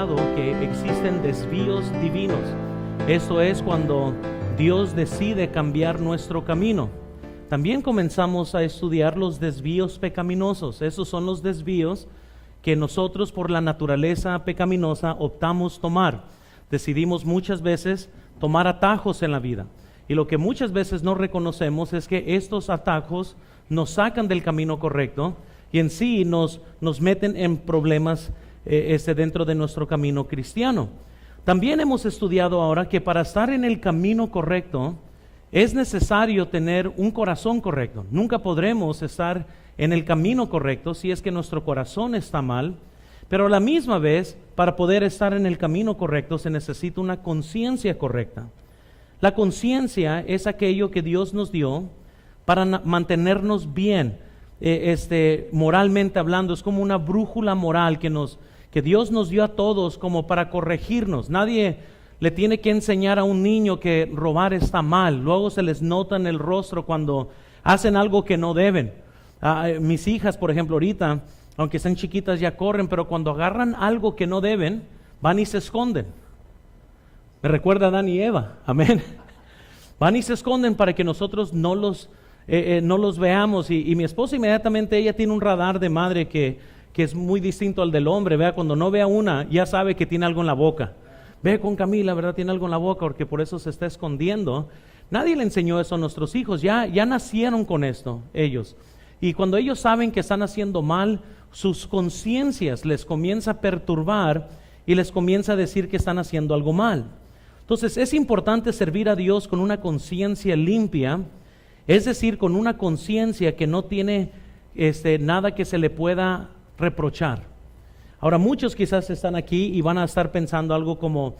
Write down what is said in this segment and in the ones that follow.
estudiado que existen desvíos divinos. Esto es cuando Dios decide cambiar nuestro camino. También comenzamos a estudiar los desvíos pecaminosos. Esos son los desvíos que nosotros por la naturaleza pecaminosa optamos tomar. Decidimos muchas veces tomar atajos en la vida. Y lo que muchas veces no reconocemos es que estos atajos nos sacan del camino correcto y en sí nos meten en problemas dentro de nuestro camino cristiano. También hemos estudiado ahora que para estar en el camino correcto es necesario tener un corazón correcto. Nunca podremos estar en el camino correcto si es que nuestro corazón está mal, pero a la misma vez, para poder estar en el camino correcto se necesita una conciencia correcta. La conciencia es aquello que Dios nos dio para mantenernos bien, moralmente hablando. Es como una brújula moral que Dios nos dio a todos como para corregirnos. Nadie le tiene que enseñar a un niño que robar está mal. Luego se les nota en el rostro cuando hacen algo que no deben. Mis hijas, por ejemplo, ahorita, aunque están chiquitas, ya corren, pero cuando agarran algo que no deben, van y se esconden. Me recuerda a Adán y Eva, amén. Van y se esconden para que nosotros no los veamos. Y mi esposa inmediatamente, ella tiene un radar de madre que es muy distinto al del hombre. Vea, cuando no ve a una, ya sabe que tiene algo en la boca. Ve con Camila, ¿verdad? Tiene algo en la boca, porque por eso se está escondiendo. Nadie le enseñó eso a nuestros hijos, ya nacieron con esto ellos. Y cuando ellos saben que están haciendo mal, sus conciencias les comienza a perturbar y les comienza a decir que están haciendo algo mal. Entonces es importante servir a Dios con una conciencia limpia, es decir, con una conciencia que no tiene nada que se le pueda reprochar. Ahora muchos quizás están aquí y van a estar pensando algo como,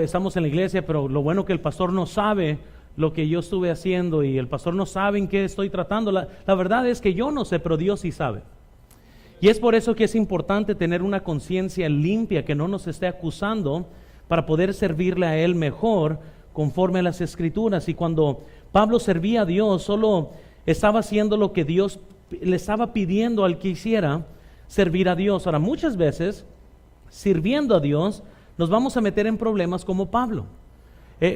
estamos en la iglesia, pero lo bueno que el pastor no sabe lo que yo estuve haciendo y el pastor no sabe en qué estoy tratando. La verdad es que yo no sé, pero Dios sí sabe. Y es por eso que es importante tener una conciencia limpia que no nos esté acusando para poder servirle a Él mejor conforme a las Escrituras. Y cuando Pablo servía a Dios, solo estaba haciendo lo que Dios le estaba pidiendo al que hiciera, servir a Dios. Ahora, muchas veces, sirviendo a Dios, nos vamos a meter en problemas como Pablo.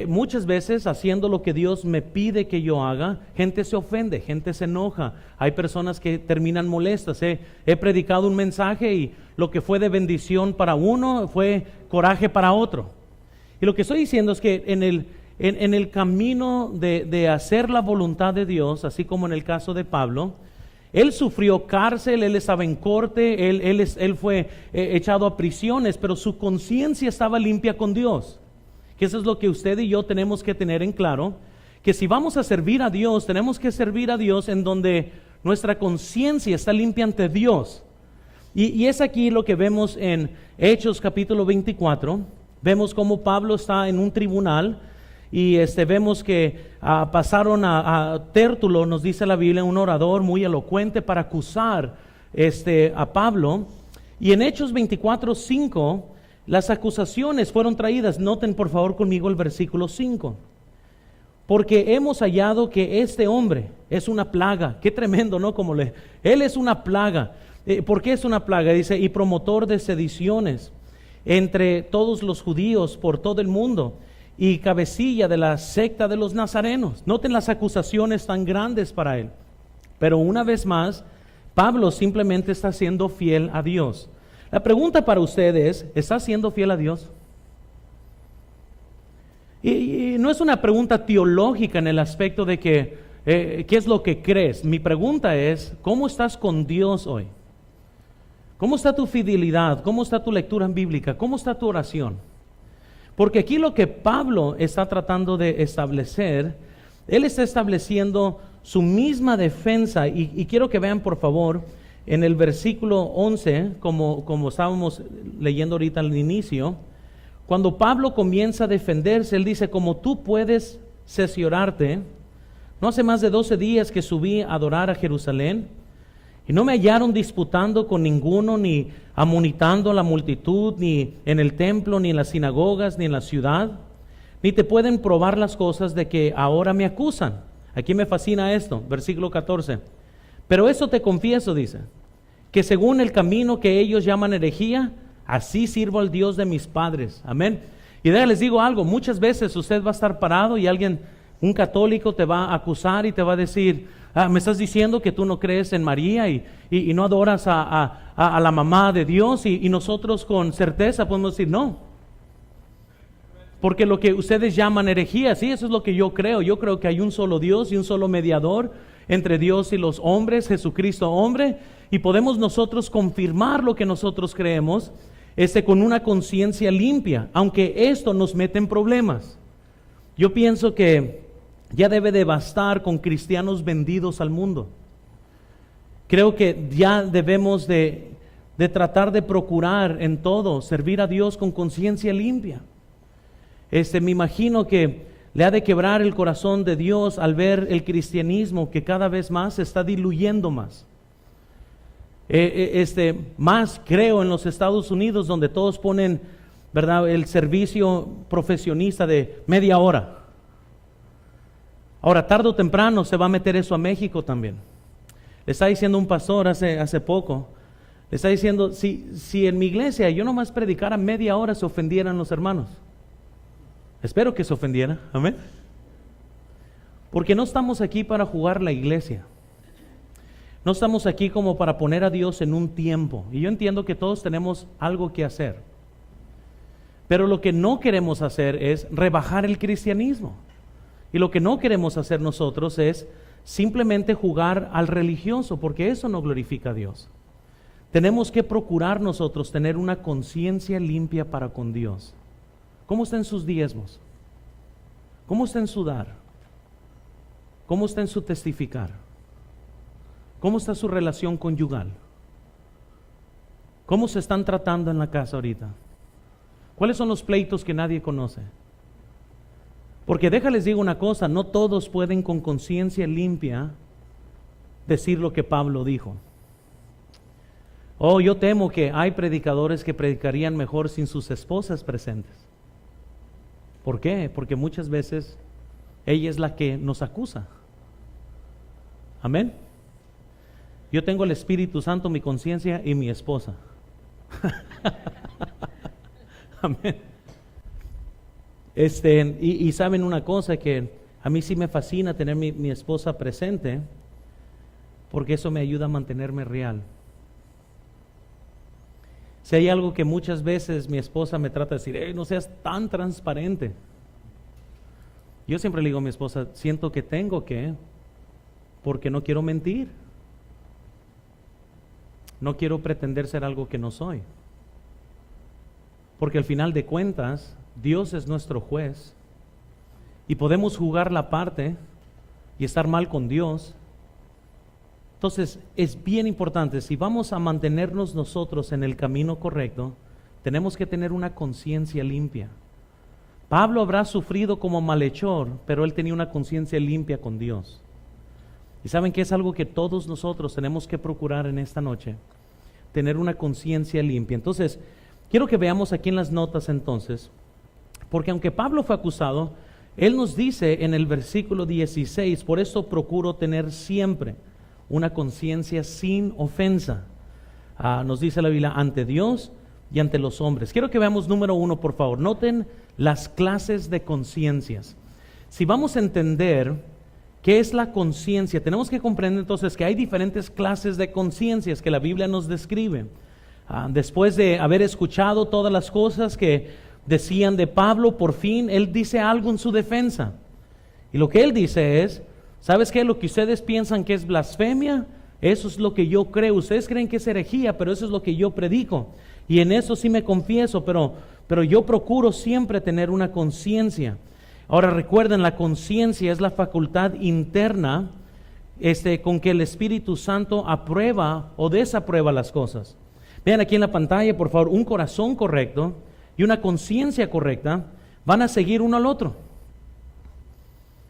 Muchas veces haciendo lo que Dios me pide que yo haga, gente se ofende, gente se enoja, hay personas que terminan molestas. He predicado un mensaje y lo que fue de bendición para uno fue coraje para otro. Y lo que estoy diciendo es que en el camino de hacer la voluntad de Dios, así como en el caso de Pablo, él sufrió cárcel, él estaba en corte, él fue echado a prisiones, pero su conciencia estaba limpia con Dios. Que eso es lo que usted y yo tenemos que tener en claro, que si vamos a servir a Dios, tenemos que servir a Dios en donde nuestra conciencia está limpia ante Dios. Y es aquí lo que vemos en Hechos capítulo 24, vemos cómo Pablo está en un tribunal y vemos que pasaron a Tértulo, nos dice la Biblia, un orador muy elocuente para acusar a Pablo. Y en Hechos 24:5 las acusaciones fueron traídas. Noten por favor conmigo el versículo 5. Porque hemos hallado que este hombre es una plaga. Qué tremendo, ¿no? Él es una plaga. ¿Por qué es una plaga? Dice, y promotor de sediciones entre todos los judíos por todo el mundo, y cabecilla de la secta de los nazarenos. Noten las acusaciones tan grandes para él. Pero una vez más, Pablo simplemente está siendo fiel a Dios. La pregunta para ustedes, ¿está siendo fiel a Dios? Y no es una pregunta teológica en el aspecto de que, ¿qué es lo que crees? Mi pregunta es, ¿cómo estás con Dios hoy? ¿Cómo está tu fidelidad? ¿Cómo está tu lectura bíblica? ¿Cómo está tu oración? Porque aquí lo que Pablo está tratando de establecer, él está estableciendo su misma defensa. Y quiero que vean por favor, en el versículo 11, como estábamos leyendo ahorita al inicio, cuando Pablo comienza a defenderse, él dice, como tú puedes cerciorarte, no hace más de 12 días que subí a adorar a Jerusalén, y no me hallaron disputando con ninguno, ni amonitando a la multitud, ni en el templo, ni en las sinagogas, ni en la ciudad, ni te pueden probar las cosas de que ahora me acusan. Aquí me fascina esto, versículo 14. Pero eso te confieso, dice, que según el camino que ellos llaman herejía, Así sirvo al Dios de mis padres. Amén. Y les digo algo, muchas veces usted va a estar parado y alguien, un católico, te va a acusar y te va a decir, me estás diciendo que tú no crees en María y no adoras a la mamá de Dios, y nosotros con certeza podemos decir no. Porque lo que ustedes llaman herejía, sí, eso es lo que yo creo. Yo creo que hay un solo Dios y un solo mediador entre Dios y los hombres, Jesucristo hombre, y podemos nosotros confirmar lo que nosotros creemos con una conciencia limpia, aunque esto nos mete en problemas. Yo pienso que ya debe de bastar con cristianos vendidos al mundo. Creo que ya debemos de tratar de procurar en todo servir a Dios con conciencia limpia. Me imagino que le ha de quebrar el corazón de Dios al ver el cristianismo que cada vez más se está diluyendo más. Más creo en los Estados Unidos, donde todos ponen, ¿verdad?, el servicio profesionista de media hora. Ahora, tarde o temprano se va a meter eso a México también. Le está diciendo un pastor hace poco, le está diciendo, si en mi iglesia yo nomás predicara media hora, se ofendieran los hermanos. Espero que se ofendieran, amén. Porque no estamos aquí para jugar la iglesia. No estamos aquí como para poner a Dios en un tiempo. Y yo entiendo que todos tenemos algo que hacer. Pero lo que no queremos hacer es rebajar el cristianismo. Y lo que no queremos hacer nosotros es simplemente jugar al religioso, porque eso no glorifica a Dios. Tenemos que procurar nosotros tener una conciencia limpia para con Dios. ¿Cómo está en sus diezmos? ¿Cómo está en su dar? ¿Cómo está en su testificar? ¿Cómo está su relación conyugal? ¿Cómo se están tratando en la casa ahorita? ¿Cuáles son los pleitos que nadie conoce? Porque déjales digo una cosa, no todos pueden con conciencia limpia decir lo que Pablo dijo. Yo temo que hay predicadores que predicarían mejor sin sus esposas presentes. ¿Por qué? Porque muchas veces ella es la que nos acusa. Amén. Yo tengo el Espíritu Santo, mi conciencia y mi esposa. Amén. Y saben una cosa, que a mí sí me fascina tener mi esposa presente, porque eso me ayuda a mantenerme real. Si hay algo que muchas veces mi esposa me trata de decir, no seas tan transparente. Yo siempre le digo a mi esposa, siento que tengo que, porque no quiero mentir. No quiero pretender ser algo que no soy. Porque al final de cuentas, Dios es nuestro juez. Y podemos jugar la parte y estar mal con Dios. Entonces es bien importante, si vamos a mantenernos nosotros en el camino correcto, tenemos que tener una conciencia limpia. Pablo habrá sufrido como malhechor, pero él tenía una conciencia limpia con Dios. Y saben que es algo que todos nosotros tenemos que procurar en esta noche, tener una conciencia limpia. Entonces, quiero que veamos aquí en las notas entonces, porque aunque Pablo fue acusado, él nos dice en el versículo 16, por esto procuro tener siempre una conciencia sin ofensa. Nos dice la Biblia, ante Dios y ante los hombres. Quiero que veamos número 1, por favor. Noten las clases de conciencias. Si vamos a entender qué es la conciencia, tenemos que comprender entonces que hay diferentes clases de conciencias que la Biblia nos describe. Después de haber escuchado todas las cosas que decían de Pablo, por fin él dice algo en su defensa. Y lo que él dice es, ¿sabes qué? Lo que ustedes piensan que es blasfemia, eso es lo que yo creo. Ustedes creen que es herejía, pero eso es lo que yo predico. Y en eso sí me confieso, pero yo procuro siempre tener una conciencia. Ahora recuerden, la conciencia es la facultad interna con que el Espíritu Santo aprueba o desaprueba las cosas. Vean aquí en la pantalla, por favor, un corazón correcto y una conciencia correcta van a seguir uno al otro.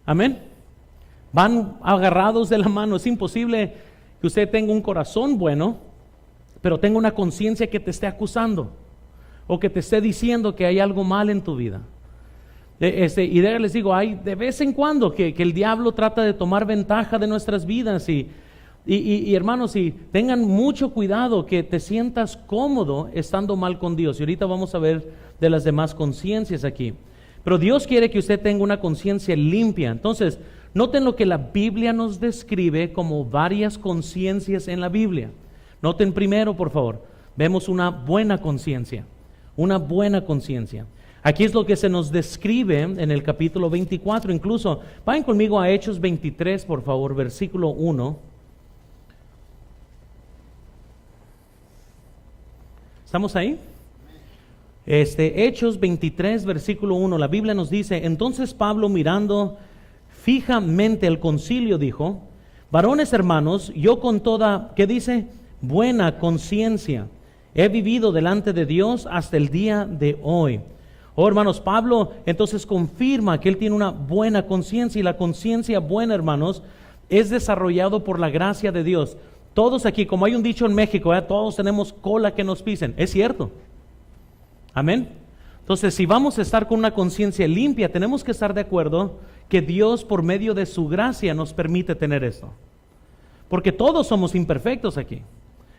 Amén. Van agarrados de la mano. Es imposible que usted tenga un corazón bueno, pero tenga una conciencia que te esté acusando o que te esté diciendo que hay algo mal en tu vida. Y les digo, hay de vez en cuando que el diablo trata de tomar ventaja de nuestras vidas y Y hermanos, y tengan mucho cuidado que te sientas cómodo estando mal con Dios. Y ahorita vamos a ver de las demás conciencias aquí. Pero Dios quiere que usted tenga una conciencia limpia. Entonces, noten lo que la Biblia nos describe como varias conciencias en la Biblia. Noten primero, por favor, vemos una buena conciencia. Una buena conciencia. Aquí es lo que se nos describe en el capítulo 24. Incluso, vayan conmigo a Hechos 23, por favor, versículo 1. ¿Estamos ahí? Hechos 23, versículo 1, la Biblia nos dice: entonces Pablo, mirando fijamente el concilio, dijo: varones hermanos, yo con toda, ¿qué dice? Buena conciencia he vivido delante de Dios hasta el día de hoy. Oh, hermanos, Pablo entonces confirma que él tiene una buena conciencia, y la conciencia buena, hermanos, es desarrollado por la gracia de Dios. Todos aquí, como hay un dicho en México, todos tenemos cola que nos pisen. Es cierto. Amén. Entonces, si vamos a estar con una conciencia limpia, tenemos que estar de acuerdo que Dios, por medio de su gracia, nos permite tener esto. Porque todos somos imperfectos aquí.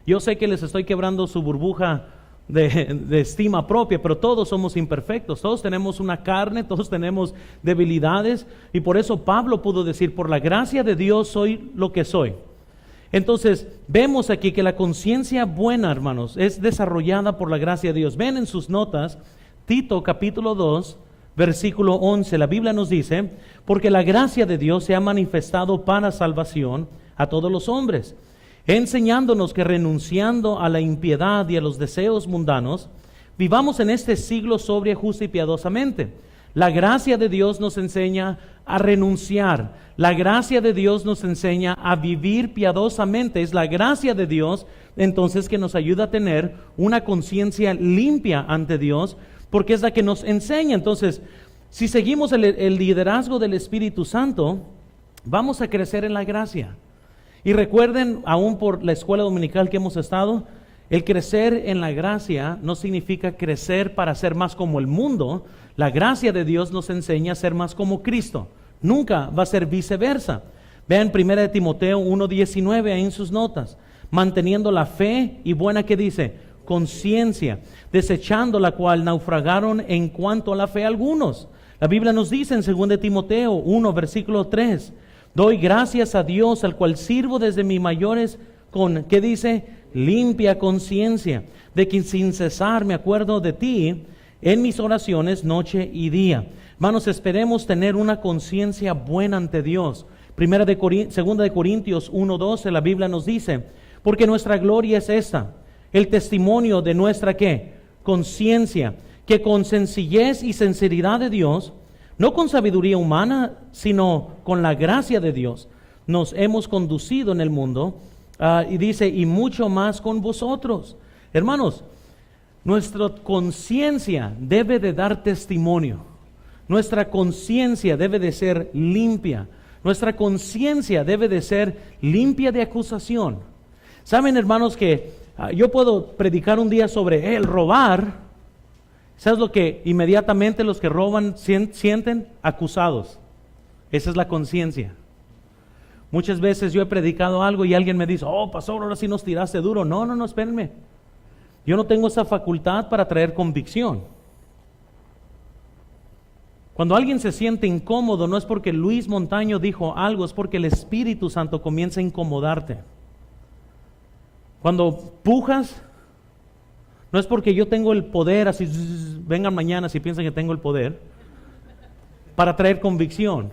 Yo sé que les estoy quebrando su burbuja de estima propia, pero todos somos imperfectos. Todos tenemos una carne, todos tenemos debilidades. Y por eso Pablo pudo decir: por la gracia de Dios soy lo que soy. Entonces, vemos aquí que la conciencia buena, hermanos, es desarrollada por la gracia de Dios. Ven en sus notas, Tito capítulo 2, versículo 11. La Biblia nos dice: porque la gracia de Dios se ha manifestado para salvación a todos los hombres, enseñándonos que renunciando a la impiedad y a los deseos mundanos, vivamos en este siglo sobria, justa y piadosamente. La gracia de Dios nos enseña a renunciar. La gracia de Dios nos enseña a vivir piadosamente. Es la gracia de Dios entonces que nos ayuda a tener una conciencia limpia ante Dios, porque es la que nos enseña. Entonces, si seguimos el liderazgo del Espíritu Santo, vamos a crecer en la gracia. Y recuerden, aún por la escuela dominical que hemos estado, el crecer en la gracia no significa crecer para ser más como el mundo. La gracia de Dios nos enseña a ser más como Cristo. Nunca va a ser viceversa. Vean 1 Timoteo 1:19 ahí en sus notas. Manteniendo la fe y buena, ¿qué dice? Conciencia, desechando la cual naufragaron en cuanto a la fe algunos. La Biblia nos dice en 2 Timoteo 1, versículo 3: doy gracias a Dios, al cual sirvo desde mis mayores con, ¿qué dice? Limpia conciencia, de que sin cesar me acuerdo de ti en mis oraciones noche y día. Hermanos, esperemos tener una conciencia buena ante Dios. 2 de Corintios 1:12, la Biblia nos dice: porque nuestra gloria es esta, el testimonio de nuestra ¿qué? Conciencia, que con sencillez y sinceridad de Dios, no con sabiduría humana, sino con la gracia de Dios, nos hemos conducido en el mundo. Y dice: y mucho más con vosotros. Hermanos, nuestra conciencia debe de dar testimonio. Nuestra conciencia debe de ser limpia. Nuestra conciencia debe de ser limpia de acusación. Saben, hermanos, que yo puedo predicar un día sobre el robar. ¿Sabes lo que inmediatamente los que roban sienten? Acusados. Esa es la conciencia. Muchas veces yo he predicado algo y alguien me dice: oh, pastor, ahora sí nos tiraste duro. No, espérenme. Yo no tengo esa facultad para traer convicción. Cuando alguien se siente incómodo, no es porque Luis Montaño dijo algo, es porque el Espíritu Santo comienza a incomodarte. Cuando pujas, no es porque yo tengo el poder, así, vengan mañana si piensan que tengo el poder, para traer convicción.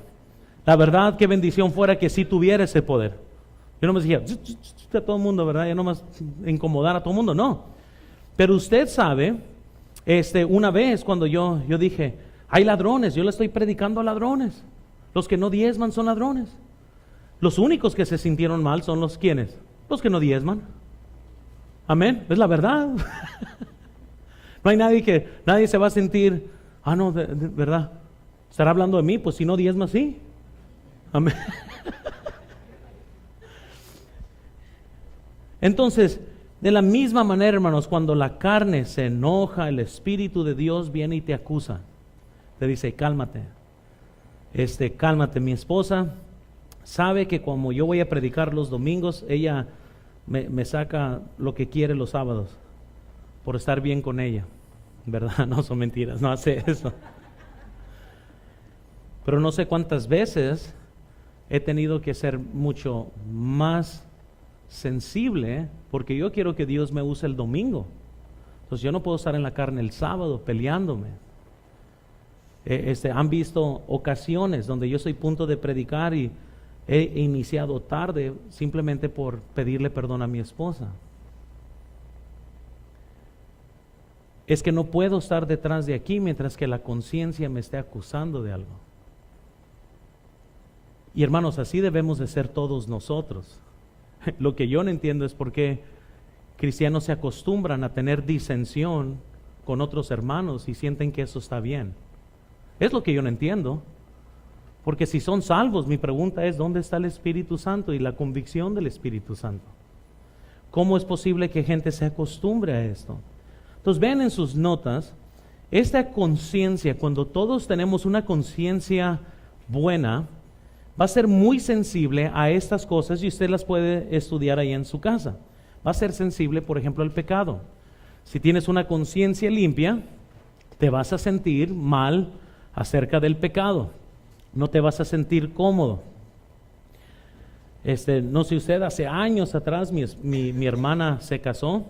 La verdad, qué bendición fuera que sí tuviera ese poder. Yo no me decía a todo el mundo, ¿verdad? Yo no más incomodar a todo el mundo, no. Pero usted sabe, una vez cuando yo dije: hay ladrones, yo le estoy predicando a ladrones. Los que no diezman son ladrones. Los únicos que se sintieron mal son los ¿quiénes? Los que no diezman. Amén, es la verdad. No hay nadie se va a sentir: no, de verdad, ¿estará hablando de mí? Pues si no diezma, sí. Amén. Entonces, de la misma manera, hermanos, cuando la carne se enoja, el Espíritu de Dios viene y te acusa. Te dice: cálmate. Cálmate. Mi esposa sabe que como yo voy a predicar los domingos, ella me saca lo que quiere los sábados por estar bien con ella, ¿verdad? No son mentiras, no hace eso. Pero no sé cuántas veces he tenido que ser mucho más sensible, porque yo quiero que Dios me use el domingo. Entonces yo no puedo estar en la carne el sábado peleándome. Han visto ocasiones donde yo soy punto de predicar y he iniciado tarde simplemente por pedirle perdón a mi esposa. Es que no puedo estar detrás de aquí mientras que la conciencia me esté acusando de algo. Y hermanos, así debemos de ser todos nosotros. Lo que yo no entiendo es por qué cristianos se acostumbran a tener disensión con otros hermanos y sienten que eso está bien. Es lo que yo no entiendo. Porque si son salvos, mi pregunta es, ¿dónde está el Espíritu Santo y la convicción del Espíritu Santo? ¿Cómo es posible que gente se acostumbre a esto? Entonces vean en sus notas, esta conciencia, cuando todos tenemos una conciencia buena, va a ser muy sensible a estas cosas y usted las puede estudiar ahí en su casa. Va a ser sensible, por ejemplo, al pecado. Si tienes una conciencia limpia, te vas a sentir mal acerca del pecado. No te vas a sentir cómodo. No sé usted, hace años atrás mi hermana se casó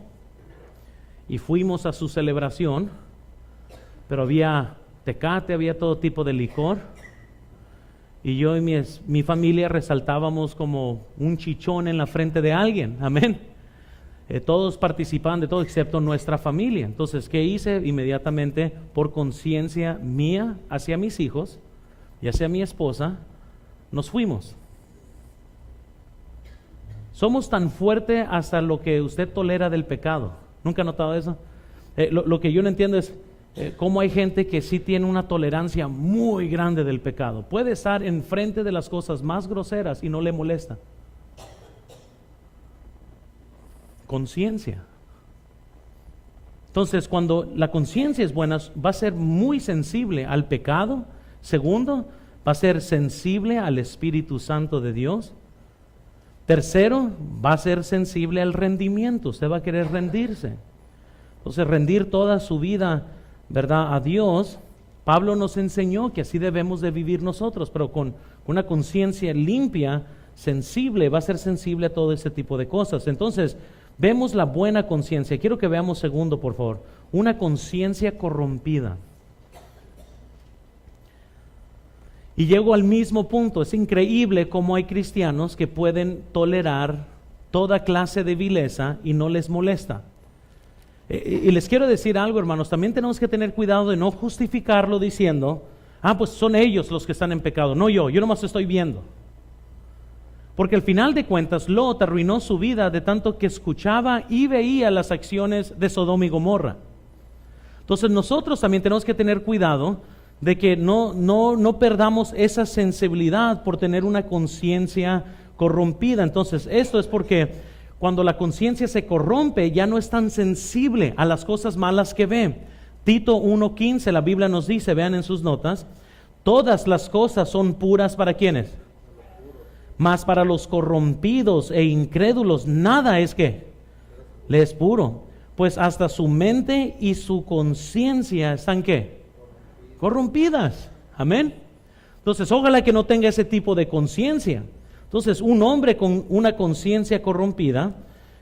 y fuimos a su celebración, pero había tecate, había todo tipo de licor. Y yo y mi familia resaltábamos como un chichón en la frente de alguien, amén. Todos participaban de todo excepto nuestra familia. Entonces, ¿qué hice? Inmediatamente, por conciencia mía hacia mis hijos y hacia mi esposa, nos fuimos. Somos tan fuertes hasta lo que usted tolera del pecado. ¿Nunca ha notado eso? Lo que yo no entiendo es cómo hay gente que sí tiene una tolerancia muy grande del pecado. Puede estar enfrente de las cosas más groseras y no le molesta. Conciencia. Entonces, cuando la conciencia es buena, va a ser muy sensible al pecado. Segundo, va a ser sensible al Espíritu Santo de Dios. Tercero, va a ser sensible al rendimiento. Usted va a querer rendirse. Entonces, rendir toda su vida, ¿verdad?, a Dios. Pablo nos enseñó que así debemos de vivir nosotros, pero con una conciencia limpia, sensible, va a ser sensible a todo ese tipo de cosas. Entonces, vemos la buena conciencia. Quiero que veamos segundo, por favor. Una conciencia corrompida. Y llego al mismo punto. Es increíble cómo hay cristianos que pueden tolerar toda clase de vileza y no les molesta. Y les quiero decir algo, hermanos, también tenemos que tener cuidado de no justificarlo diciendo, pues son ellos los que están en pecado, no yo nomás estoy viendo. Porque al final de cuentas, Lot arruinó su vida de tanto que escuchaba y veía las acciones de Sodoma y Gomorra. Entonces nosotros también tenemos que tener cuidado de que no perdamos esa sensibilidad por tener una conciencia corrompida. Entonces esto es porque cuando la conciencia se corrompe, ya no es tan sensible a las cosas malas que ve. Tito 1:15, la Biblia nos dice, vean en sus notas, todas las cosas son puras ¿para quiénes? Mas para los corrompidos e incrédulos, nada es que le es puro, pues hasta su mente y su conciencia están ¿qué? Corrompidas. Amén. Entonces, ojalá que no tenga ese tipo de conciencia. Entonces, un hombre con una conciencia corrompida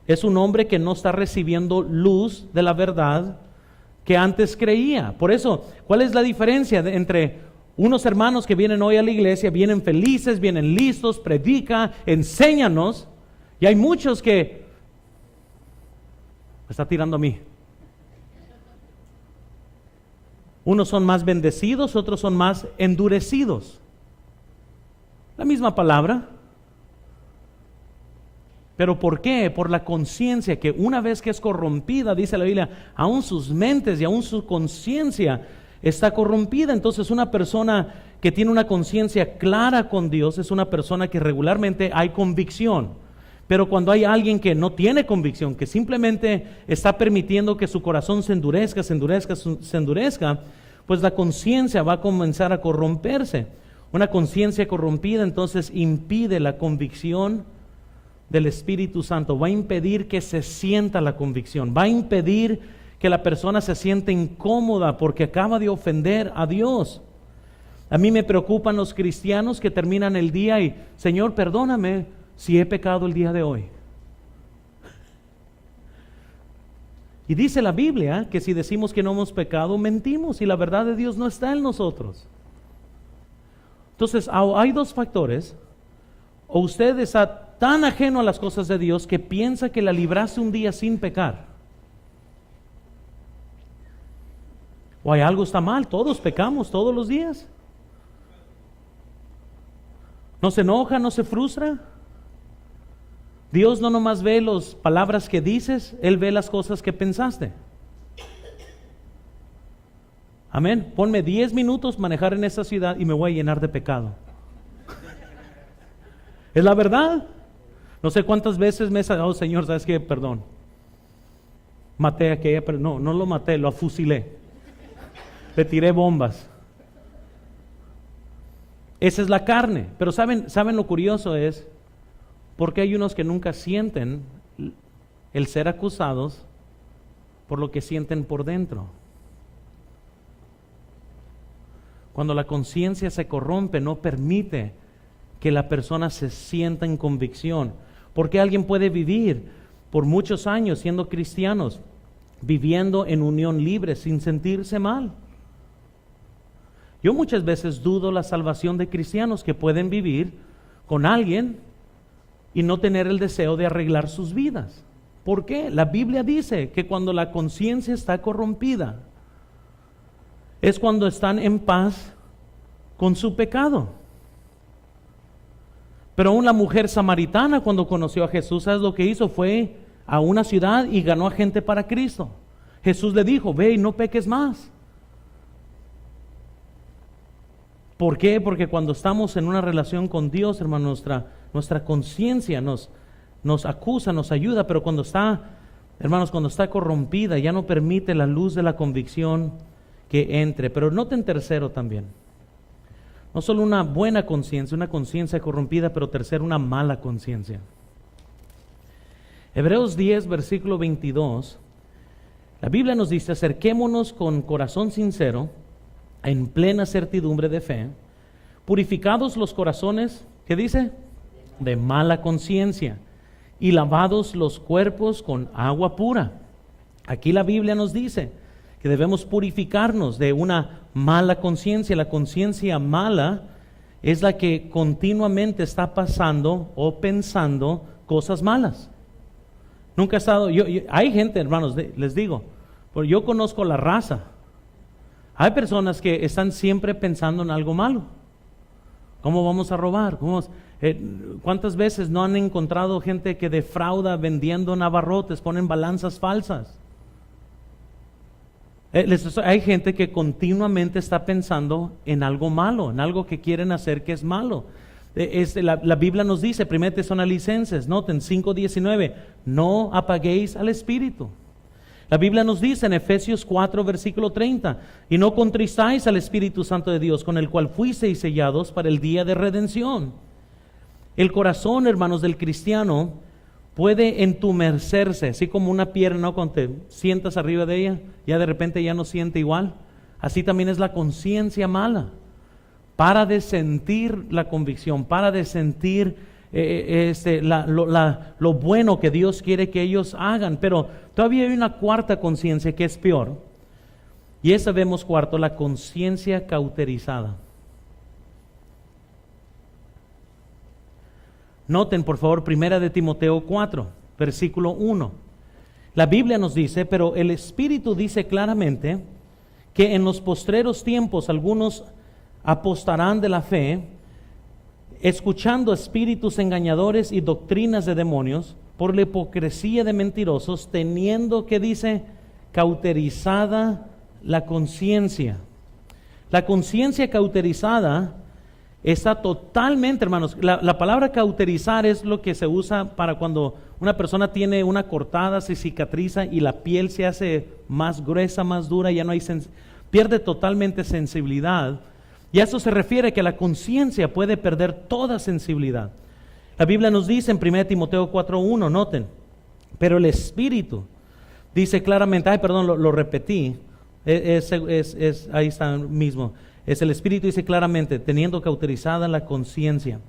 es un hombre que no está recibiendo luz de la verdad que antes creía. Por eso, ¿cuál es la diferencia entre unos hermanos que vienen hoy a la iglesia, vienen felices, vienen listos, predica, enséñanos, y hay muchos que me está tirando a mí? Unos son más bendecidos, otros son más endurecidos. La misma palabra. ¿Pero por qué? Por la conciencia que una vez que es corrompida, dice la Biblia, aún sus mentes y aún su conciencia está corrompida. Entonces una persona que tiene una conciencia clara con Dios es una persona que regularmente hay convicción. Pero cuando hay alguien que no tiene convicción, que simplemente está permitiendo que su corazón se endurezca, pues la conciencia va a comenzar a corromperse. Una conciencia corrompida entonces impide la convicción del Espíritu Santo, va a impedir que se sienta la convicción, va a impedir que la persona se sienta incómoda porque acaba de ofender a Dios. A mí me preocupan los cristianos que terminan el día y, Señor, perdóname si he pecado el día de hoy. Y dice la Biblia que si decimos que no hemos pecado, mentimos y la verdad de Dios no está en nosotros. Entonces, hay dos factores. O usted está tan ajeno a las cosas de Dios que piensa que la libraste un día sin pecar. O hay algo está mal, todos pecamos todos los días. ¿No se enoja, no se frustra? Dios no nomás ve las palabras que dices, Él ve las cosas que pensaste. Amén. Ponme 10 minutos manejar en esta ciudad y me voy a llenar de pecado. Es la verdad. No sé cuántas veces me he sacado, Señor, ¿sabes qué? Perdón. Maté a aquella, pero no lo maté, lo afusilé. Le tiré bombas. Esa es la carne. Pero ¿saben lo curioso es? Porque hay unos que nunca sienten el ser acusados por lo que sienten por dentro. Cuando la conciencia se corrompe, no permite que la persona se sienta en convicción. Porque alguien puede vivir por muchos años siendo cristianos, viviendo en unión libre sin sentirse mal. Yo muchas veces dudo la salvación de cristianos que pueden vivir con alguien y no tener el deseo de arreglar sus vidas. ¿Por qué? La Biblia dice que cuando la conciencia está corrompida, es cuando están en paz con su pecado. Pero aún la mujer samaritana, cuando conoció a Jesús, ¿sabes lo que hizo? Fue a una ciudad y ganó a gente para Cristo. Jesús le dijo, ve y no peques más. ¿Por qué? Porque cuando estamos en una relación con Dios, hermano, nuestra conciencia nos acusa, nos ayuda, pero cuando está corrompida, ya no permite la luz de la convicción que entre. Pero noten tercero también. No solo una buena conciencia, una conciencia corrompida, pero tercero, una mala conciencia. Hebreos 10, versículo 22, la Biblia nos dice, acerquémonos con corazón sincero, en plena certidumbre de fe, purificados los corazones, ¿qué dice? De mala conciencia, y lavados los cuerpos con agua pura. Aquí la Biblia nos dice que debemos purificarnos de una mala conciencia. La conciencia mala es la que continuamente está pasando o pensando cosas malas. Nunca he estado, hay gente, hermanos, les digo, porque yo conozco la raza. Hay personas que están siempre pensando en algo malo. ¿Cómo vamos a robar? ¿Cuántas veces no han encontrado gente que defrauda vendiendo navarrotes, ponen balanzas falsas? Hay gente que continuamente está pensando en algo malo, en algo que quieren hacer que es malo. La Biblia nos dice, 1 Tesalonicenses, noten 5:19, no apaguéis al Espíritu. La Biblia nos dice en Efesios 4, versículo 30, y no contristáis al Espíritu Santo de Dios, con el cual fuisteis sellados para el día de redención. El corazón, hermanos, del cristiano puede entumecerse, así como una piedra, ¿no? Cuando te sientas arriba de ella, ya de repente ya no siente igual. Así también es la conciencia mala. Para de sentir la convicción, para de sentir lo bueno que Dios quiere que ellos hagan. Pero todavía hay una cuarta conciencia que es peor. Y esa vemos cuarto, la conciencia cauterizada. Noten por favor 1 Timoteo 4, versículo 1. La Biblia nos dice, pero el Espíritu dice claramente que en los postreros tiempos algunos apostarán de la fe, escuchando espíritus engañadores y doctrinas de demonios, por la hipocresía de mentirosos, teniendo, que dice, cauterizada la conciencia. La conciencia cauterizada está totalmente, hermanos, la palabra cauterizar es lo que se usa para cuando una persona tiene una cortada, se cicatriza y la piel se hace más gruesa, más dura, ya no hay pierde totalmente sensibilidad. Y a eso se refiere que la conciencia puede perder toda sensibilidad. La Biblia nos dice en 1 Timoteo 4:1, noten, pero el Espíritu dice claramente, lo repetí, ahí está mismo, es el Espíritu dice claramente, teniendo cauterizada la conciencia.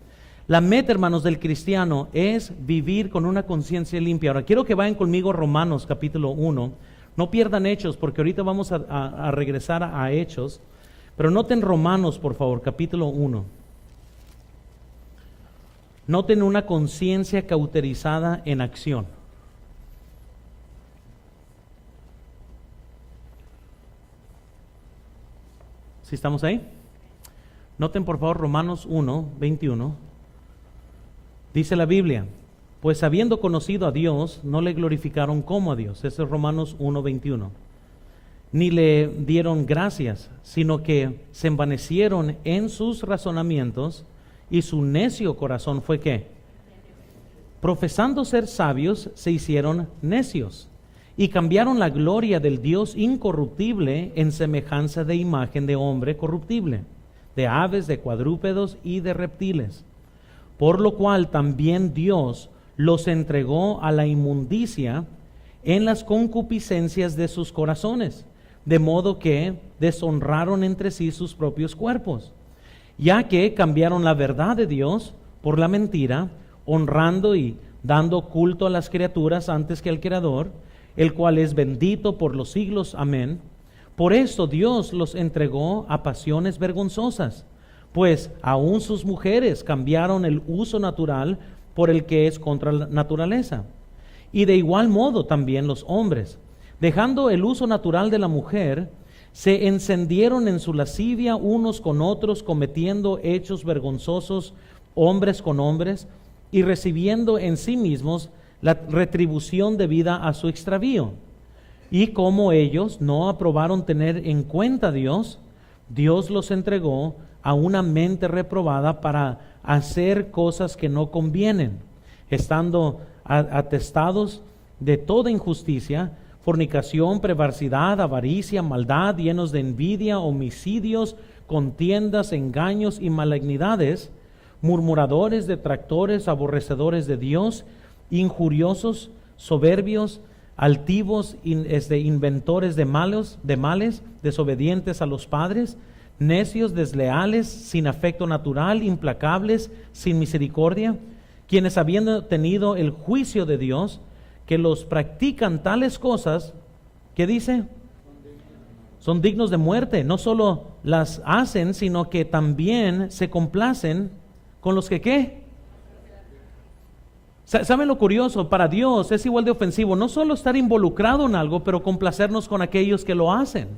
La meta, hermanos, del cristiano es vivir con una conciencia limpia. Ahora, quiero que vayan conmigo a Romanos capítulo 1, no pierdan Hechos, porque ahorita vamos a regresar a Hechos, pero noten Romanos, por favor, capítulo 1. Noten una conciencia cauterizada en acción. ¿Sí estamos ahí? Noten por favor Romanos 1:21. Dice la Biblia, pues habiendo conocido a Dios, no le glorificaron como a Dios. Ese es Romanos 1:21. Ni le dieron gracias, sino que se envanecieron en sus razonamientos, y su necio corazón fue ¿qué? Profesando ser sabios, se hicieron necios, y cambiaron la gloria del Dios incorruptible en semejanza de imagen de hombre corruptible, de aves, de cuadrúpedos y de reptiles. Por lo cual también Dios los entregó a la inmundicia en las concupiscencias de sus corazones, de modo que deshonraron entre sí sus propios cuerpos, ya que cambiaron la verdad de Dios por la mentira, honrando y dando culto a las criaturas antes que al Creador, el cual es bendito por los siglos. Amén. Por esto Dios los entregó a pasiones vergonzosas, pues aún sus mujeres cambiaron el uso natural por el que es contra la naturaleza. Y de igual modo también los hombres, dejando el uso natural de la mujer, se encendieron en su lascivia unos con otros, cometiendo hechos vergonzosos hombres con hombres, y recibiendo en sí mismos la retribución debida a su extravío. Y como ellos no aprobaron tener en cuenta a Dios, Dios los entregó a una mente reprobada para hacer cosas que no convienen, estando atestados de toda injusticia, fornicación, perversidad, avaricia, maldad, llenos de envidia, homicidios, contiendas, engaños y malignidades, murmuradores, detractores, aborrecedores de Dios, injuriosos, soberbios, altivos, inventores de males, desobedientes a los padres, necios, desleales, sin afecto natural, implacables, sin misericordia, quienes habiendo tenido el juicio de Dios, que los practican tales cosas, ¿qué dice? Son dignos de muerte. No solo las hacen, sino que también se complacen con los que ¿qué? ¿Saben lo curioso? Para Dios es igual de ofensivo no solo estar involucrado en algo, pero complacernos con aquellos que lo hacen.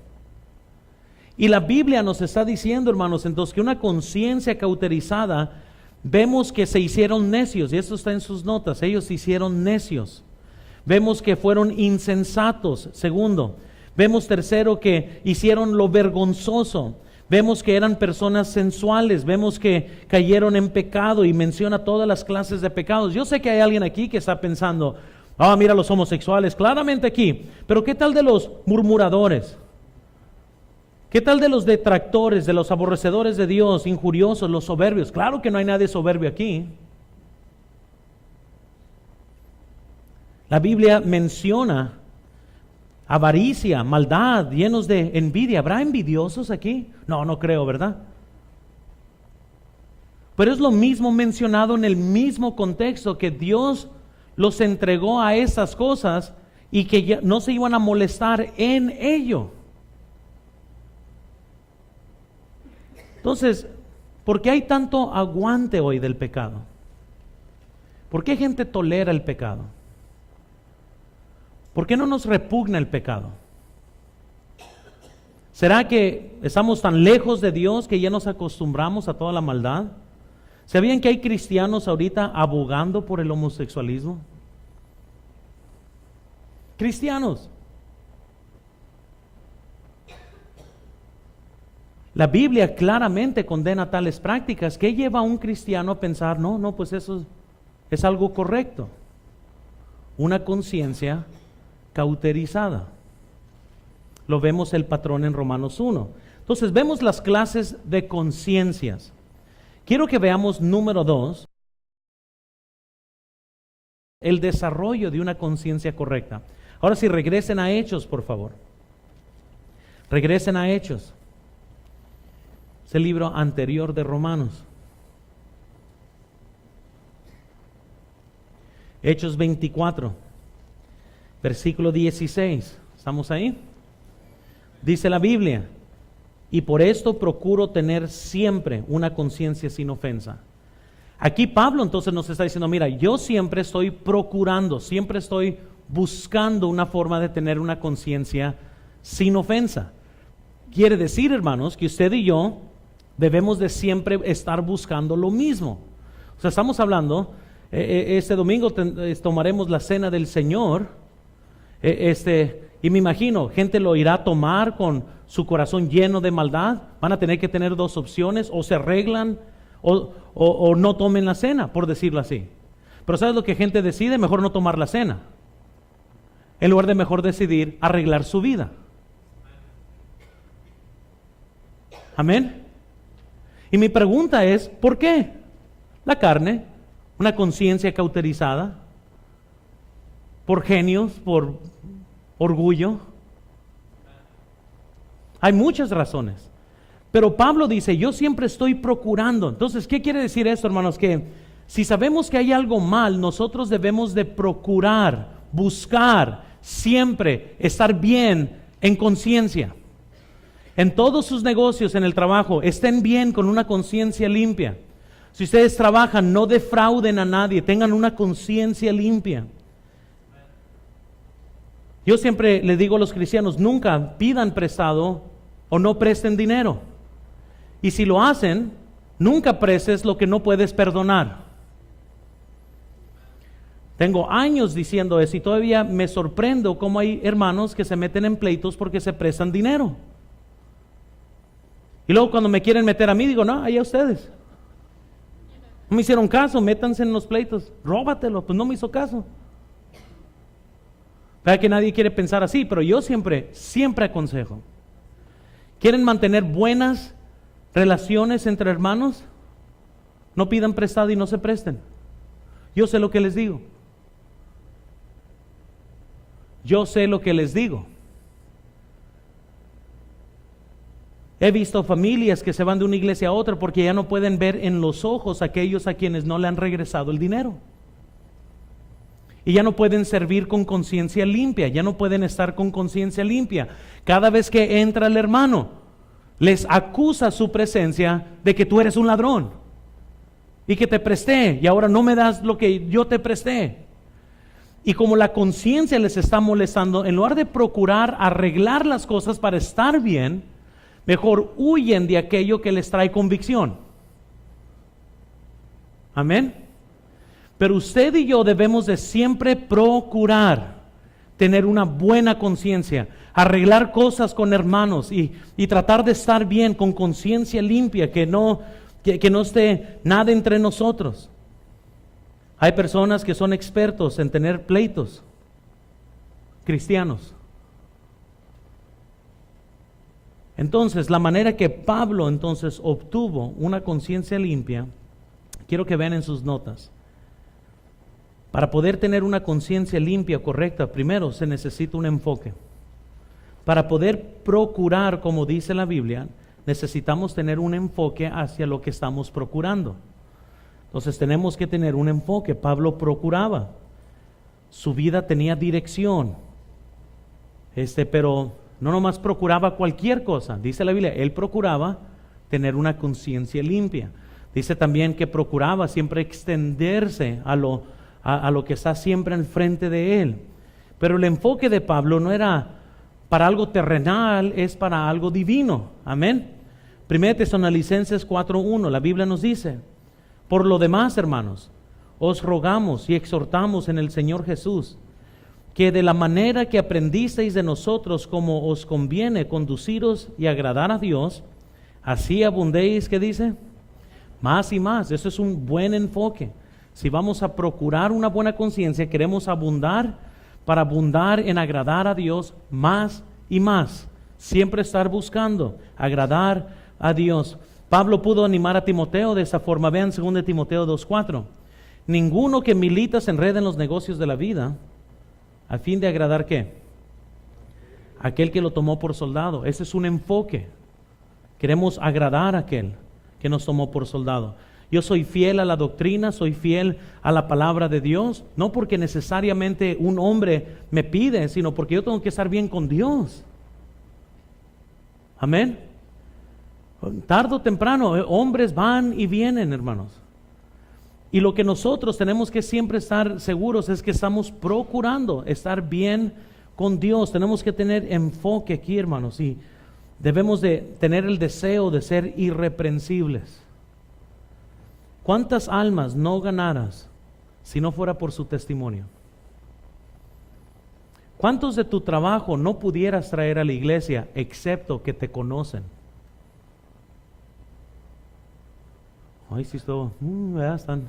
Y la Biblia nos está diciendo, hermanos, entonces que una conciencia cauterizada, vemos que se hicieron necios, y esto está en sus notas, ellos se hicieron necios. Vemos que fueron insensatos, segundo. Vemos tercero que hicieron lo vergonzoso. Vemos que eran personas sensuales, vemos que cayeron en pecado y menciona todas las clases de pecados. Yo sé que hay alguien aquí que está pensando, mira los homosexuales, claramente aquí, pero ¿qué tal de los murmuradores? ¿Qué tal de los detractores, de los aborrecedores de Dios, injuriosos, los soberbios? Claro que no hay nadie soberbio aquí. La Biblia menciona avaricia, maldad, llenos de envidia. ¿Habrá envidiosos aquí? No creo, ¿verdad? Pero es lo mismo mencionado en el mismo contexto, que Dios los entregó a esas cosas y que ya no se iban a molestar en ello. Entonces, ¿por qué hay tanto aguante hoy del pecado? ¿Por qué gente tolera el pecado? ¿Por qué no nos repugna el pecado? ¿Será que estamos tan lejos de Dios que ya nos acostumbramos a toda la maldad? ¿Sabían que hay cristianos ahorita abogando por el homosexualismo? Cristianos. La Biblia claramente condena tales prácticas. ¿Qué lleva a un cristiano a pensar, pues eso es algo correcto? Una conciencia cauterizada. Lo vemos el patrón en Romanos 1. Entonces vemos las clases de conciencias. Quiero que veamos número 2, el desarrollo de una conciencia correcta. Ahora sí, regresen a Hechos, por favor. Regresen a Hechos. Es el libro anterior de Romanos. Hechos 24, versículo 16. ¿Estamos ahí? Dice la Biblia: y por esto procuro tener siempre una conciencia sin ofensa. Aquí Pablo entonces nos está diciendo, mira, yo siempre estoy procurando, siempre estoy buscando una forma de tener una conciencia sin ofensa. Quiere decir, hermanos, que usted y yo debemos de siempre estar buscando lo mismo. O sea, estamos hablando, este domingo tomaremos la cena del Señor, y me imagino, gente lo irá a tomar con su corazón lleno de maldad. Van a tener que tener dos opciones: o se arreglan o no tomen la cena, por decirlo así. Pero ¿sabes lo que gente decide? Mejor no tomar la cena, en lugar de mejor decidir arreglar su vida. Amén. Y mi pregunta es, ¿por qué? La carne, una conciencia cauterizada, por genios, por orgullo. Hay muchas razones. Pero Pablo dice, yo siempre estoy procurando. Entonces, ¿qué quiere decir esto, hermanos? Que si sabemos que hay algo mal, nosotros debemos de procurar, buscar, siempre estar bien en conciencia. En todos sus negocios, en el trabajo, estén bien con una conciencia limpia. Si ustedes trabajan, no defrauden a nadie, tengan una conciencia limpia. Yo siempre le digo a los cristianos, nunca pidan prestado o no presten dinero. Y si lo hacen, nunca prestes lo que no puedes perdonar. Tengo años diciendo eso y todavía me sorprendo cómo hay hermanos que se meten en pleitos porque se prestan dinero. Y luego cuando me quieren meter a mí, digo, no, allá ustedes. No me hicieron caso, métanse en los pleitos. Róbatelo, pues no me hizo caso. Vea que nadie quiere pensar así, pero yo siempre aconsejo. ¿Quieren mantener buenas relaciones entre hermanos? No pidan prestado y no se presten. Yo sé lo que les digo. Yo sé lo que les digo. He visto familias que se van de una iglesia a otra porque ya no pueden ver en los ojos a aquellos a quienes no le han regresado el dinero. Y ya no pueden servir con conciencia limpia, ya no pueden estar con conciencia limpia. Cada vez que entra el hermano, les acusa su presencia de que tú eres un ladrón y que te presté y ahora no me das lo que yo te presté. Y como la conciencia les está molestando, en lugar de procurar arreglar las cosas para estar bien, mejor huyen de aquello que les trae convicción. Amén. Pero usted y yo debemos de siempre procurar tener una buena conciencia, arreglar cosas con hermanos y tratar de estar bien con conciencia limpia, que no esté nada entre nosotros. Hay personas que son expertos en tener pleitos, cristianos. Entonces, la manera que Pablo entonces obtuvo una conciencia limpia, quiero que vean en sus notas. Para poder tener una conciencia limpia, correcta, primero se necesita un enfoque. Para poder procurar, como dice la Biblia, necesitamos tener un enfoque hacia lo que estamos procurando. Entonces tenemos que tener un enfoque. Pablo procuraba. Su vida tenía dirección. Pero no nomás procuraba cualquier cosa. Dice la Biblia, él procuraba tener una conciencia limpia. Dice también que procuraba siempre extenderse a lo que está siempre al frente de él. Pero el enfoque de Pablo no era para algo terrenal, es para algo divino. Amén. 1 Tesalonicenses 4:1, la Biblia nos dice: por lo demás, hermanos, os rogamos y exhortamos en el Señor Jesús, que de la manera que aprendisteis de nosotros, como os conviene conduciros y agradar a Dios, así abundéis, ¿qué dice? Más y más. Eso es un buen enfoque. Si vamos a procurar una buena conciencia, queremos abundar para abundar en agradar a Dios más y más, Siempre estar buscando agradar a Dios. Pablo pudo animar a Timoteo de esa forma. Vean 2 Timoteo 2:4. Ninguno que milita se enreda en los negocios de la vida, a fin de agradar ¿qué? Aquel que lo tomó por soldado. Ese es un enfoque. Queremos agradar a aquel que nos tomó por soldado. Yo soy fiel a la doctrina, soy fiel a la palabra de Dios, no porque necesariamente un hombre me pide, sino porque yo tengo que estar bien con Dios. Amén. Tarde o temprano, hombres van y vienen, hermanos. Y lo que nosotros tenemos que siempre estar seguros es que estamos procurando estar bien con Dios. Tenemos que tener enfoque aquí, hermanos, y debemos de tener el deseo de ser irreprensibles. ¿Cuántas almas no ganaras si no fuera por su testimonio? ¿Cuántos de tu trabajo no pudieras traer a la iglesia excepto que te conocen? Ay, sí, esto, ya están.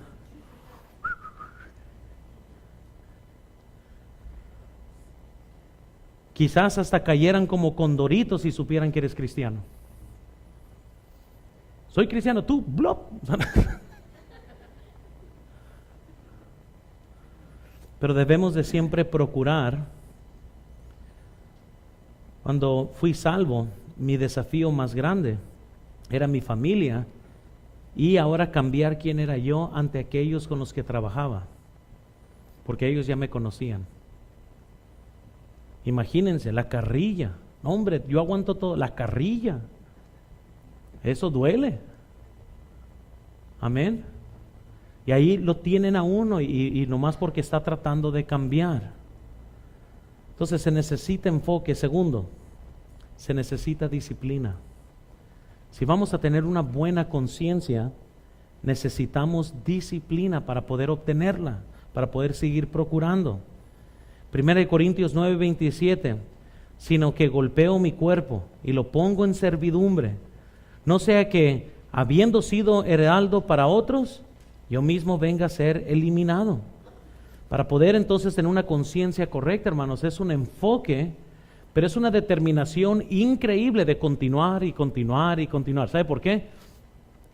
Quizás hasta cayeran como condoritos si supieran que eres cristiano. Soy cristiano, tú, blop. Pero debemos de siempre procurar. Cuando fui salvo, mi desafío más grande era mi familia y ahora cambiar quién era yo ante aquellos con los que trabajaba, porque ellos ya me conocían. Imagínense, la carrilla. No, hombre, yo aguanto todo. La carrilla. Eso duele. Amén. Y ahí lo tienen a uno y nomás porque está tratando de cambiar. Entonces se necesita enfoque. Segundo, se necesita disciplina. Si vamos a tener una buena conciencia, necesitamos disciplina para poder obtenerla, para poder seguir procurando. 1 Corintios 9:27, sino que golpeo mi cuerpo y lo pongo en servidumbre, no sea que, habiendo sido heraldo para otros, yo mismo venga a ser eliminado. Para poder entonces tener una conciencia correcta, hermanos, es un enfoque, pero es una determinación increíble de continuar y continuar y continuar. ¿Sabe por qué?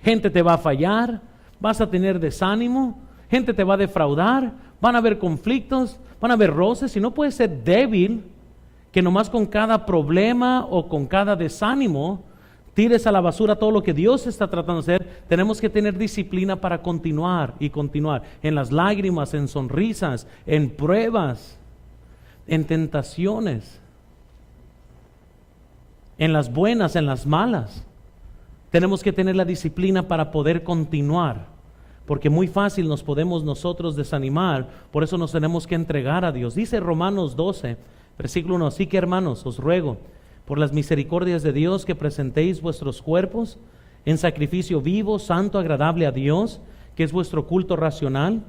Gente te va a fallar, vas a tener desánimo, gente te va a defraudar, van a haber conflictos, van a haber roces, y no puedes ser débil que nomás con cada problema o con cada desánimo tires a la basura todo lo que Dios está tratando de hacer. Tenemos que tener disciplina para continuar y continuar, en las lágrimas, en sonrisas, en pruebas, en tentaciones, en las buenas, en las malas. Tenemos que tener la disciplina para poder continuar, porque muy fácil nos podemos nosotros desanimar. Por eso nos tenemos que entregar a Dios. Dice Romanos 12, versículo 1, así que hermanos, os ruego por las misericordias de Dios que presentéis vuestros cuerpos en sacrificio vivo, santo, agradable a Dios, que es vuestro culto racional.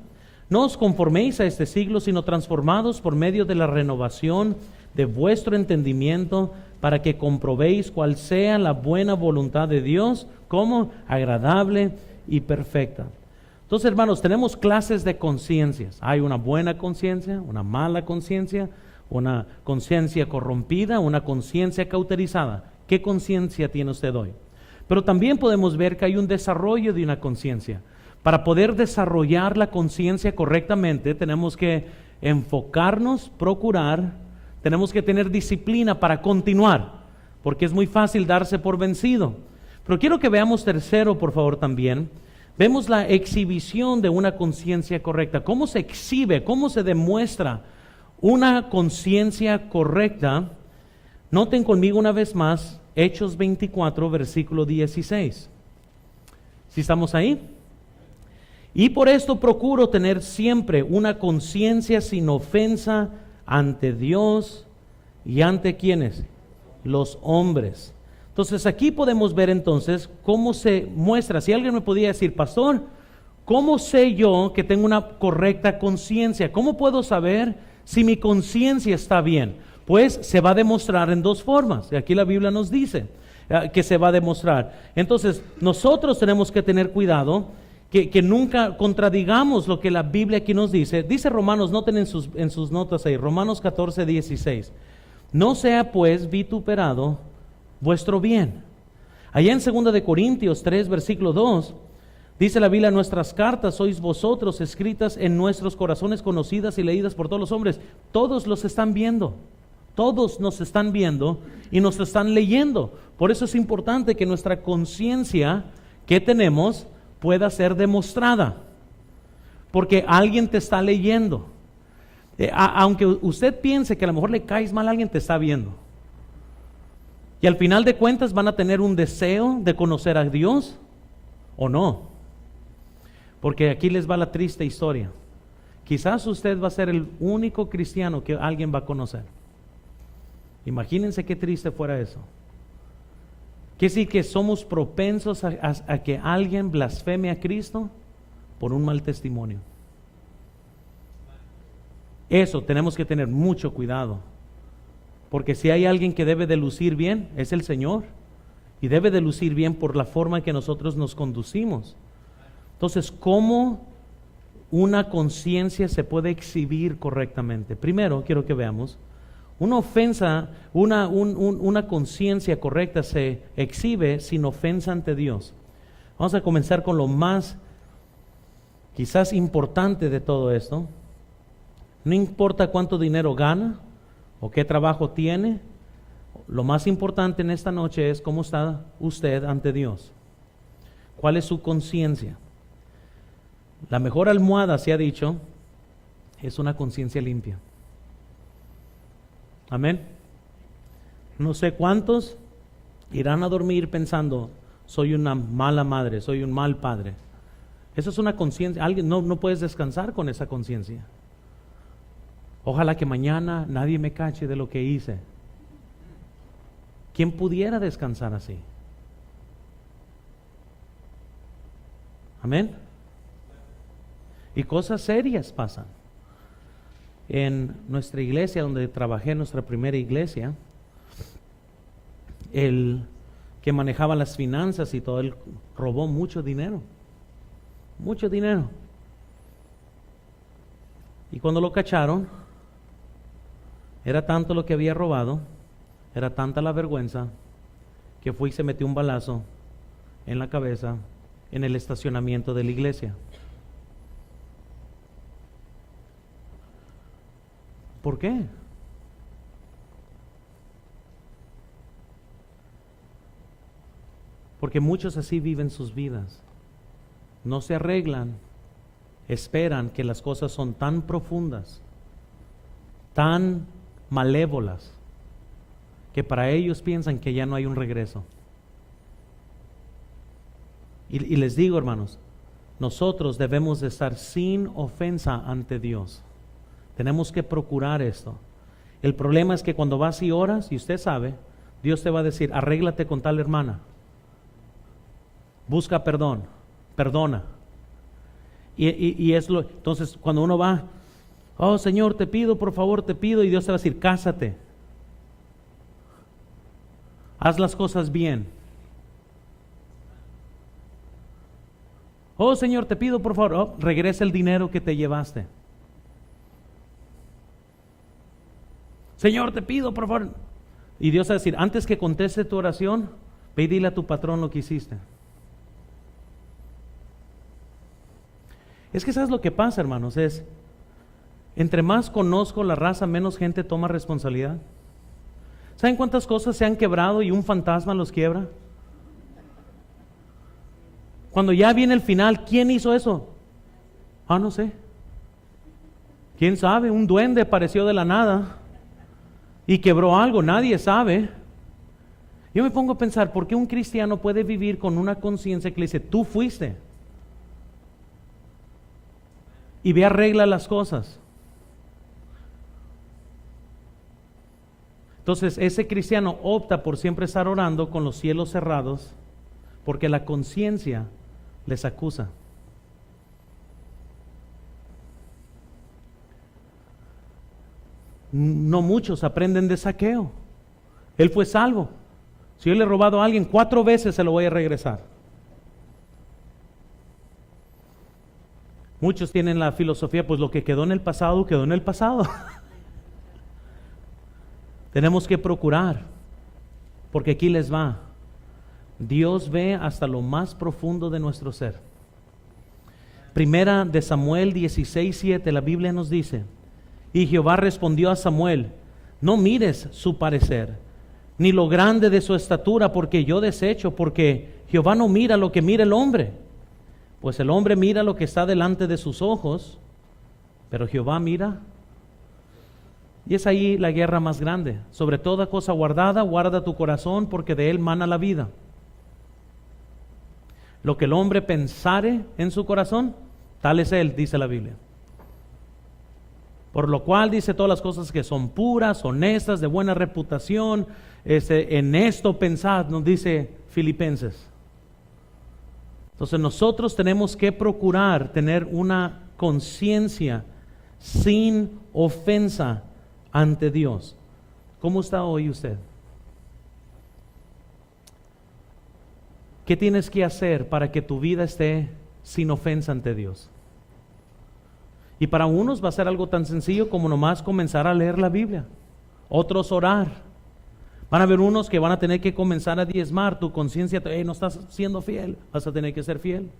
No os conforméis a este siglo, sino transformados por medio de la renovación de vuestro entendimiento, para que comprobéis cuál sea la buena voluntad de Dios, como agradable y perfecta. Entonces, hermanos, tenemos clases de conciencias. Hay una buena conciencia, una mala conciencia, una conciencia corrompida, una conciencia cauterizada. ¿Qué conciencia tiene usted hoy? Pero también podemos ver que hay un desarrollo de una conciencia. Para poder desarrollar la conciencia correctamente, tenemos que enfocarnos, procurar, tenemos que tener disciplina para continuar, porque es muy fácil darse por vencido. Pero quiero que veamos tercero, por favor, también. Vemos la exhibición de una conciencia correcta. ¿Cómo se exhibe? ¿Cómo se demuestra una conciencia correcta? Noten conmigo una vez más Hechos 24, versículo 16. ¿Sí estamos ahí? Y por esto procuro tener siempre una conciencia sin ofensa ante Dios y ante ¿quiénes? Los hombres. Entonces aquí podemos ver entonces cómo se muestra. Si alguien me podía decir, pastor, ¿cómo sé yo que tengo una correcta conciencia? ¿Cómo puedo saber si mi conciencia está bien? Pues se va a demostrar en dos formas. Y aquí la Biblia nos dice que se va a demostrar. Entonces nosotros tenemos que tener cuidado que nunca contradigamos lo que la Biblia aquí nos dice. Dice Romanos, noten en sus notas ahí, Romanos 14, 16. No sea pues vituperado vuestro bien. Allá en 2 de Corintios 3, versículo 2, dice la Biblia: nuestras cartas sois vosotros, escritas en nuestros corazones, conocidas y leídas por todos los hombres. Todos los están viendo, todos nos están viendo y nos están leyendo. Por eso es importante que nuestra conciencia que tenemos pueda ser demostrada, porque alguien te está leyendo. Aunque usted piense que a lo mejor le caes mal, alguien te está viendo. Y al final de cuentas van a tener un deseo de conocer a Dios o no. Porque aquí les va la triste historia. Quizás usted va a ser el único cristiano que alguien va a conocer. Imagínense qué triste fuera eso. Que sí, que somos propensos a que alguien blasfeme a Cristo por un mal testimonio. Eso tenemos que tener mucho cuidado. Porque si hay alguien que debe de lucir bien, es el Señor. Y debe de lucir bien por la forma en que nosotros nos conducimos. Entonces, ¿cómo una conciencia se puede exhibir correctamente? Primero, quiero que veamos, una ofensa, una conciencia correcta se exhibe sin ofensa ante Dios. Vamos a comenzar con lo más, quizás importante de todo esto. No importa cuánto dinero gana o qué trabajo tiene, lo más importante en esta noche es cómo está usted ante Dios. ¿Cuál es su conciencia? La mejor almohada, se ha dicho, es una conciencia limpia. Amén. No sé cuántos irán a dormir pensando: soy una mala madre, soy un mal padre. Eso es una conciencia. Alguien no puedes descansar con esa conciencia. Ojalá que mañana nadie me cache de lo que hice. ¿Quién pudiera descansar así? Amén. Y cosas serias pasan. En nuestra iglesia, donde trabajé, nuestra primera iglesia, el que manejaba las finanzas y todo, él robó mucho dinero. Mucho dinero. Y cuando lo cacharon, era tanto lo que había robado, era tanta la vergüenza, que fue y se metió un balazo en la cabeza en el estacionamiento de la iglesia. ¿Por qué? Porque muchos así viven sus vidas. No se arreglan, esperan que las cosas son tan profundas, tan malévolas, que para ellos piensan que ya no hay un regreso. Y les digo, hermanos, nosotros debemos de estar sin ofensa ante Dios. Tenemos que procurar esto. El problema es que cuando vas y oras, y usted sabe, Dios te va a decir: arréglate con tal hermana, busca perdón, perdona. Y es lo, entonces cuando uno va: oh Señor, te pido, por favor, te pido, y Dios te va a decir: cásate, haz las cosas bien. Oh Señor, te pido, por favor, oh, regresa el dinero que te llevaste. Señor, te pido, por favor. Y Dios va a decir: antes que conteste tu oración, ve y dile a tu patrón lo que hiciste. Es que ¿sabes lo que pasa, hermanos? Es, entre más conozco la raza, menos gente toma responsabilidad. ¿Saben cuántas cosas se han quebrado y un fantasma los quiebra? Cuando ya viene el final, ¿quién hizo eso? Ah, no sé. ¿Quién sabe? Un duende apareció de la nada y quebró algo, nadie sabe. Yo me pongo a pensar, ¿por qué un cristiano puede vivir con una conciencia que le dice: tú fuiste? Y ve, arregla las cosas. Entonces ese cristiano opta por siempre estar orando con los cielos cerrados, porque la conciencia les acusa. No muchos aprenden de Zaqueo. Él fue salvo. Si yo le he robado a alguien 4 veces, se lo voy a regresar. Muchos tienen la filosofía: pues lo que quedó en el pasado, quedó en el pasado. Tenemos que procurar Porque aquí les va. Dios ve hasta lo más profundo de nuestro ser. Primera de Samuel 16:7, la Biblia nos dice: y Jehová respondió a Samuel: no mires su parecer, ni lo grande de su estatura, porque yo desecho, porque Jehová no mira lo que mira el hombre, pues el hombre mira lo que está delante de sus ojos, pero Jehová mira. Y es ahí la guerra más grande. Sobre toda cosa guardada, guarda tu corazón, porque de él mana la vida. Lo que el hombre pensare en su corazón, tal es él, dice la Biblia. Por lo cual dice todas las cosas que son puras, honestas, de buena reputación, en esto pensad, nos dice Filipenses. Entonces nosotros tenemos que procurar tener una conciencia sin ofensa ante Dios. ¿Cómo está hoy usted? ¿Qué tienes que hacer para que tu vida esté sin ofensa ante Dios? Y para unos va a ser algo tan sencillo como nomás comenzar a leer la Biblia. Otros orar. Van a haber unos que van a tener que comenzar a diezmar. Tu conciencia, no estás siendo fiel, vas a tener que ser fiel.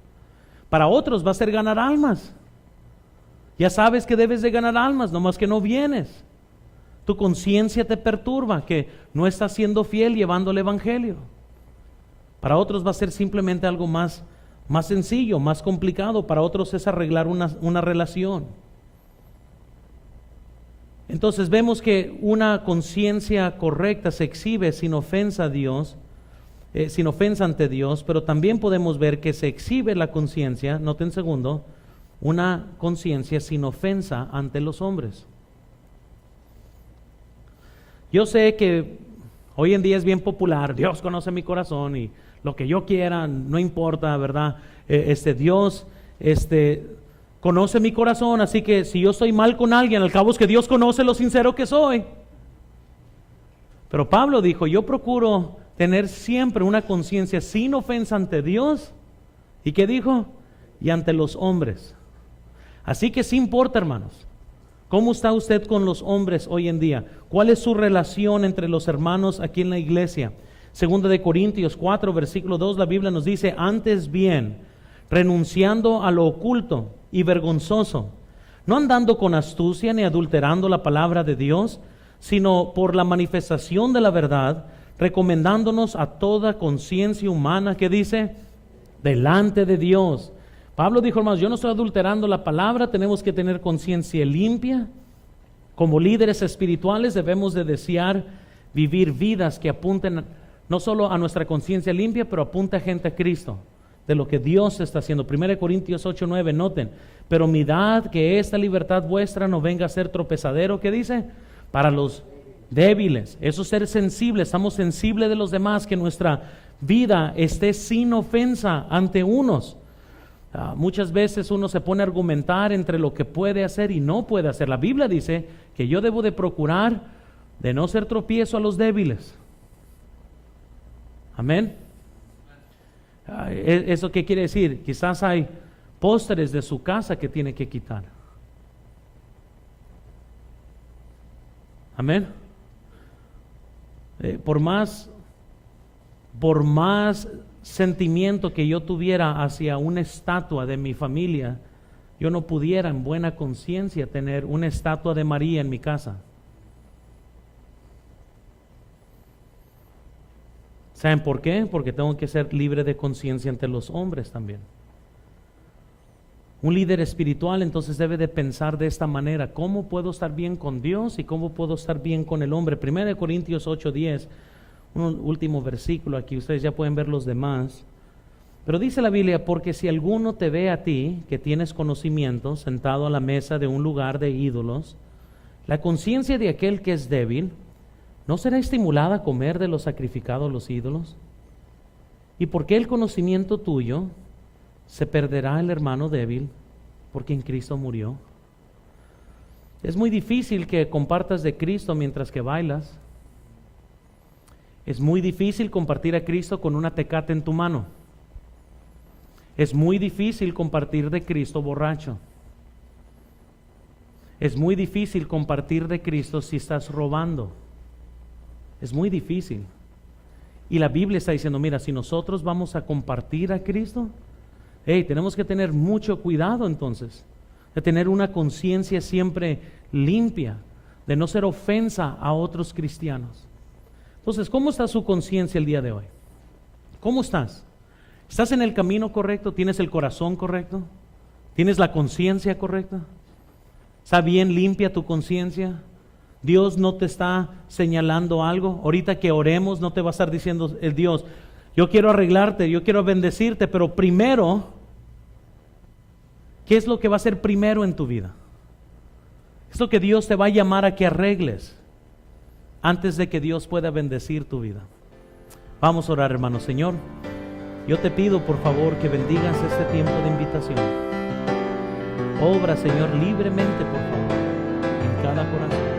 Para otros va a ser ganar almas. Ya sabes que debes de ganar almas, nomás que no vienes. Tu conciencia te perturba, que no estás siendo fiel llevando el evangelio. Para otros va a ser simplemente algo más sencillo, más complicado. Para otros es arreglar una relación. Entonces vemos que una conciencia correcta se exhibe sin ofensa a Dios, sin ofensa ante Dios, pero también podemos ver que se exhibe la conciencia, noten segundo, una conciencia sin ofensa ante los hombres. Yo sé que hoy en día es bien popular, Dios conoce mi corazón y lo que yo quiera, no importa, ¿verdad? Dios conoce mi corazón, así que si yo estoy mal con alguien, al cabo es que Dios conoce lo sincero que soy. Pero Pablo dijo, yo procuro tener siempre una conciencia sin ofensa ante Dios. ¿Y qué dijo? Y ante los hombres. Así que sí importa, hermanos. ¿Cómo está usted con los hombres hoy en día? ¿Cuál es su relación entre los hermanos aquí en la iglesia? Segunda de Corintios 4, versículo 2, la Biblia nos dice: antes bien, renunciando a lo oculto y vergonzoso, no andando con astucia ni adulterando la palabra de Dios, sino por la manifestación de la verdad, recomendándonos a toda conciencia humana, que dice, delante de Dios. Pablo dijo, hermanos, yo no estoy adulterando la palabra, tenemos que tener conciencia limpia. Como líderes espirituales debemos de desear vivir vidas que apunten no solo a nuestra conciencia limpia, pero apunta a gente a Cristo, de lo que Dios está haciendo. 1 Corintios 8, 9, noten, pero mirad que esta libertad vuestra no venga a ser tropezadero, ¿qué dice? Para los débiles. Eso es ser sensibles, estamos sensibles de los demás, que nuestra vida esté sin ofensa ante unos. Muchas veces uno se pone a argumentar entre lo que puede hacer y no puede hacer. La Biblia dice que yo debo de procurar de no ser tropiezo a los débiles. Amén. ¿Eso qué quiere decir? Quizás hay pósteres de su casa que tiene que quitar. Amén. Por más sentimiento que yo tuviera hacia una estatua de mi familia, yo no pudiera en buena conciencia tener una estatua de María en mi casa. ¿Saben por qué? Porque tengo que ser libre de conciencia ante los hombres también. Un líder espiritual entonces debe de pensar de esta manera: ¿cómo puedo estar bien con Dios y cómo puedo estar bien con el hombre? 1 Corintios 8:10, un último versículo aquí, ustedes ya pueden ver los demás. Pero dice la Biblia: porque si alguno te ve a ti, que tienes conocimiento, sentado a la mesa de un lugar de ídolos, la conciencia de aquel que es débil, ¿no será estimulada a comer de lo sacrificado a los ídolos? ¿Y por qué el conocimiento tuyo se perderá el hermano débil, porque en Cristo murió? Es muy difícil que compartas de Cristo mientras que bailas. Es muy difícil compartir a Cristo con una tecate en tu mano. Es muy difícil compartir de Cristo borracho. Es muy difícil compartir de Cristo si estás robando. Es muy difícil. Y la Biblia está diciendo, mira, si nosotros vamos a compartir a Cristo, tenemos que tener mucho cuidado entonces, de tener una conciencia siempre limpia, de no ser ofensa a otros cristianos. Entonces, ¿cómo está su conciencia el día de hoy? ¿Cómo estás? ¿Estás en el camino correcto? ¿Tienes el corazón correcto? ¿Tienes la conciencia correcta? ¿Está bien limpia tu conciencia? Dios no te está señalando algo. Ahorita que oremos no te va a estar diciendo el Dios, yo quiero arreglarte, yo quiero bendecirte, pero primero, ¿qué es lo que va a ser primero en tu vida? Es lo que Dios te va a llamar a que arregles antes de que Dios pueda bendecir tu vida. Vamos a orar, hermano. Señor, yo te pido por favor que bendigas este tiempo de invitación. Obra, Señor, libremente, por favor, en cada corazón.